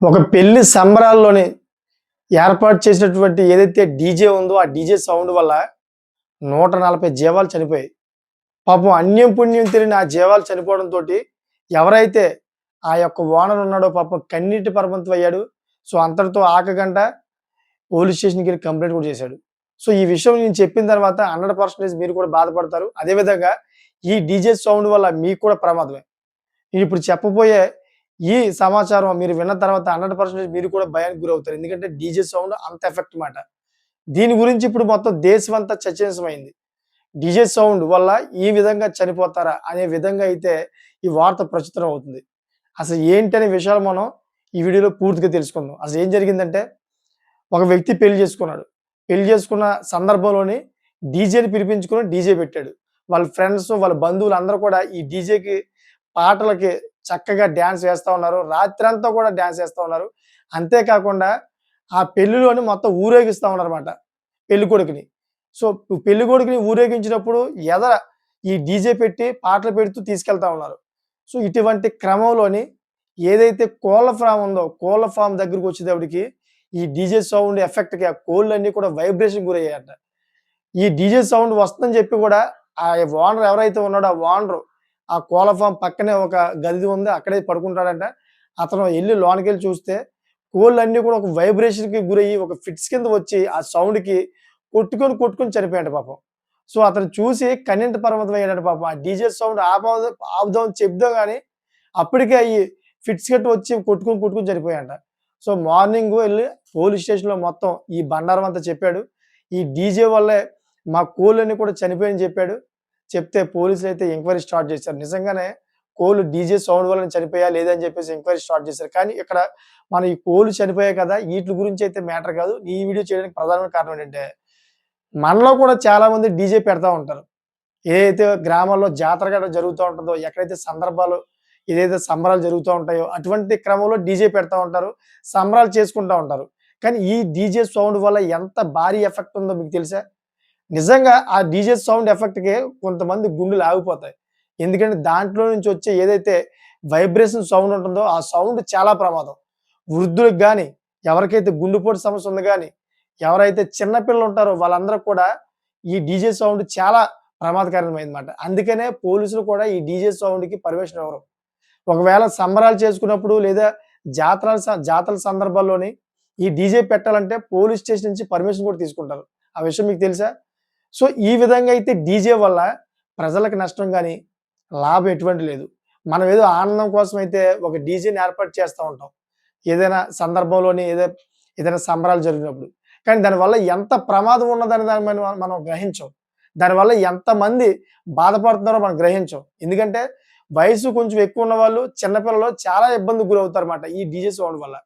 ఒక పెళ్లి సంబరాల్లోని ఏర్పాటు చేసినటువంటి ఏదైతే డీజే ఉందో, ఆ డీజే సౌండ్ వల్ల 140 జీవాలు చనిపోయాయి. పాపం అన్యం పుణ్యం తెలియని ఆ జీవాలు చనిపోవడంతోటి ఎవరైతే ఆ యొక్క ఓనర్ ఉన్నాడో పాపం కన్నీటి పరమంతమయ్యాడు. సో, అంతటితో ఆగకుండా పోలీస్ స్టేషన్‌కెళ్ళి కంప్లెయింట్ కూడా చేశాడు. సో, ఈ విషయం నేను చెప్పిన తర్వాత 100% మీరు కూడా బాధపడతారు. అదే విధంగా ఈ డీజే సౌండ్ వల్ల మీకు కూడా ప్రమాదమే. నేనిప్పుడు చెప్పబోయే ఈ సమాచారం మీరు విన్న తర్వాత 100% మీరు కూడా భయానికి గురవుతారు. ఎందుకంటే డీజే సౌండ్ అంత ఎఫెక్ట్ మాట. దీని గురించి ఇప్పుడు మొత్తం దేశమంతా చర్చనీయాంశమైంది. డీజే సౌండ్ వల్ల ఈ విధంగా చనిపోతారా? అనే విధంగా అయితే ఈ వార్త ప్రచురం అవుతుంది. అసలు ఏంటనే విషయాలు మనం ఈ వీడియోలో పూర్తిగా తెలుసుకుందాం. అసలు ఏం జరిగిందంటే ఒక వ్యక్తి పెళ్లి చేసుకున్నాడు. పెళ్లి చేసుకున్న సందర్భంలోని డీజేని పిలిపించుకొని డీజే పెట్టాడు. వాళ్ళ ఫ్రెండ్స్, వాళ్ళ బంధువులు అందరూ కూడా ఈ డీజేకి పాటలకి చక్కగా డాన్స్ వేస్తా ఉన్నారు. రాత్రంతా కూడా డాన్స్ ఏస్తా ఉన్నారు. అంతేకాకుండా ఆ పెళ్లిలోని మొత్తం ఊరేగిస్తా ఉన్నారన్నమాట పెళ్ళికొడుకుని. సో, పెళ్ళికొడుకుని ఊరేగించినప్పుడు ఎదర ఈ డీజే పెట్టి పాటలు పెడుతూ తీసుకెళ్తా ఉన్నారు. సో, ఇటువంటి క్రమంలోని ఏదైతే కోళ్ల ఫార్మ్ ఉందో, కోళ్ల ఫార్మ్ దగ్గరకొచ్చేటప్పటికి ఈ డీజే సౌండ్ ఎఫెక్ట్‌కి ఆ కోళ్ళన్నీ కూడా వైబ్రేషన్ గురయ్యాయట. ఈ డీజే సౌండ్ వస్తుందని చెప్పి కూడా ఆ ఓనర్ ఎవరైతే ఉన్నాడో ఆ ఓనరు ఆ కోళ్ల ఫార్మ్ పక్కనే ఒక గది ఉంది. అక్కడే పడుకుంటాడంట. అతను ఎళ్లి లోనకెళ్ళి చూస్తే కోళ్ళన్నీ కూడా ఒక వైబ్రేషన్‌కి గురయ్యి ఒక ఫిట్స్ కింద వచ్చి ఆ సౌండ్‌కి కొట్టుకొని చనిపోయాయంట పాపం. సో, అతను చూసి కన్నీటి పరవశం అయ్యాడట పాపం. ఆ డీజే సౌండ్ ఆపుదామని చెప్దాం గాని అప్పటికే అయి ఫిట్స్ గట్టి వచ్చి కొట్టుకొని చనిపోయాయంట. సో, మార్నింగు ఎళ్లి పోలీస్ స్టేషన్‌లో మొత్తం ఈ బండారం అంతా చెప్పాడు. ఈ డీజే వల్లే మా కోళ్ళన్నీ కూడా చనిపోయాయని చెప్పాడు. చెప్తే పోలీసులైతే ఎంక్వైరీ స్టార్ట్ చేశారు. నిజంగానే కోళ్ళు డీజే సౌండ్ వలన చనిపోయా లేదా అని చెప్పేసి ఎంక్వైరీ స్టార్ట్ చేశారు. కానీ ఇక్కడ మనం ఈ కోళ్ళు చనిపోయాయి కదా! ఈట్లి గురించి అయితే మ్యాటర్ కాదు. ఈ వీడియో చేయడానికి ప్రధానమైన కారణం ఏంటంటే, మనలో కూడా చాలామంది డీజే పెడతా ఉంటారు. ఏదైతే గ్రామాల్లో జాతర గట్టా జరుగుతా ఉంటదో, ఎక్కడైతే సందర్భాలు ఏదైతే సంబరాలు జరుగుతా ఉంటాయో, అటువంటి క్రమంలో డీజే పెడతా ఉంటారు. సంబరాలు చేసుకుంటా ఉంటారు. కానీ ఈ డీజే సౌండ్ వల్ల ఎంత భారీ ఎఫెక్ట్ ఉందో మీకు తెలుసా? నిజంగా ఆ డీజే సౌండ్ ఎఫెక్ట్‌కి కొంతమంది గుండెలు ఆగిపోతాయి. ఎందుకంటే దాంట్లో నుంచి వచ్చే ఏదైతే వైబ్రేషన్ సౌండ్ ఉంటుందో, ఆ సౌండ్ చాలా ప్రమాదం. వృద్ధులకు గాని, ఎవరికైతే గుండెపోటు సమస్య ఉంది గాని, ఎవరైతే చిన్న పిల్లలుంటారో వాళ్ళందరూ కూడా ఈ డీజే సౌండ్ చాలా ప్రమాదకరమైనమాట. అందుకనే పోలీసులు కూడా ఈ డీజే సౌండ్‌కి పర్మిషన్ ఇవ్వరు. ఒకవేళ సంబరాలు చేసుకున్నప్పుడు లేదా జాతరల సందర్భాల్లోని ఈ డీజే పెట్టాలంటే పోలీస్ స్టేషన్ నుంచి పర్మిషన్ కూడా తీసుకుంటారు. ఆ విషయం మీకు తెలుసా? సో, ఈ విధంగా అయితే డీజే వల్ల ప్రజలకు నష్టం గాని, లాభం ఎటువంటి లేదు. మనం ఏదో ఆనందం కోసం అయితే ఒక డీజేని ఏర్పాటు చేస్తా ఉంటాం. ఏదైనా సందర్భంలోని ఏదైనా సంబరాలు జరిగినప్పుడు. కానీ దానివల్ల ఎంత ప్రమాదం ఉన్నదని దాన్ని మనం గ్రహించం. దానివల్ల ఎంతమంది బాధపడుతున్నారో మనం గ్రహించం. ఎందుకంటే వయసు కొంచెం ఎక్కువ ఉన్నవాళ్ళు, చిన్న పిల్లలు చాలా ఇబ్బందికి గురవుతారన్నమాట ఈ డీజే సౌండ్ వల్ల.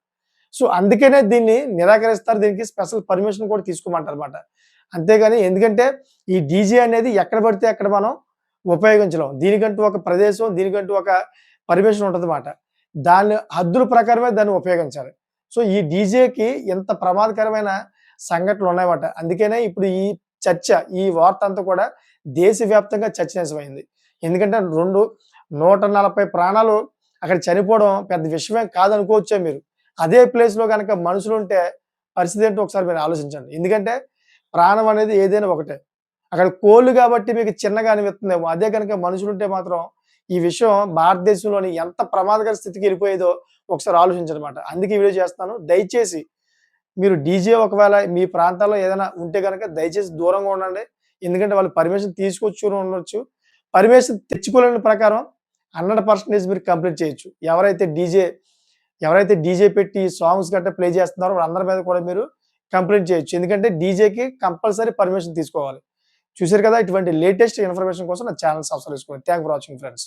సో, అందుకనే దీన్ని నిరాకరిస్తారు. దీనికి స్పెషల్ పర్మిషన్ కూడా తీసుకోమంటారన్నమాట. అంతేగాని ఎందుకంటే ఈ డీజే అనేది ఎక్కడ పడితే అక్కడ మనం ఉపయోగించలేం. దీనికంటూ ఒక ప్రదేశం, దీనికంటూ ఒక పర్మిషన్ ఉంటదన్నమాట. దాని హద్దుల ప్రకారమే దాన్ని ఉపయోగించాలి. సో, ఈ డీజేకి ఇంత ప్రమాదకరమైన సంఘటనలున్నాయన్నమాట. అందుకనే ఇప్పుడు ఈ చర్చ, ఈ వార్త అంతా కూడా దేశవ్యాప్తంగా చర్చనీయాంశమైంది. ఎందుకంటే 140 ప్రాణాలు అక్కడ చనిపోవడం పెద్ద విషయమేం కాదనుకోవచ్చే మీరు. అదే ప్లేస్‌లో గనక మనుషులుంటే పరిస్థితి ఏంటో ఒకసారి మీరు ఆలోచించండి. ఎందుకంటే ప్రాణం అనేది ఏదైనా ఒకటే. అక్కడ కోళ్ళు గాబట్టి మీకు చిన్నగా అనిపిస్తుందేమో. అదే గనక మనుషులుంటే మాత్రం ఈ విషయం భారతదేశంలోని ఎంత ప్రమాదకర స్థితికి ఎళ్ళిపోయేదో ఒకసారి ఆలోచించనమాట. అందుకే ఈ వీడియో చేస్తున్నాను. దయచేసి మీరు డీజే ఒకవేళ మీ ప్రాంతాల్లో ఏదైనా ఉంటే గనక దయచేసి దూరంగా ఉండండి. ఎందుకంటే వాళ్ళు పర్మిషన్ తీసుకొచ్చుకొని ఉండొచ్చు. పర్మిషన్ తెచ్చుకోలేని ప్రకారం 100% మీరు కంప్లీట్ చేయొచ్చు. ఎవరైతే డీజే పెట్టి సాంగ్స్ గట్టా ప్లే చేస్తున్నారో వాళ్ళందరి మీద కూడా మీరు కంప్లెయింట్ చేయొచ్చు. ఎందుకంటే డీజేకి కంపల్సరీ పర్మిషన్ తీసుకోవాలి. చూసారు కదా! ఇటువంటి లేటెస్ట్ ఇన్ఫర్మేషన్ కోసం నా ఛానెల్ సబ్స్క్రైబ్ చేసుకోండి. Thank for watching friends.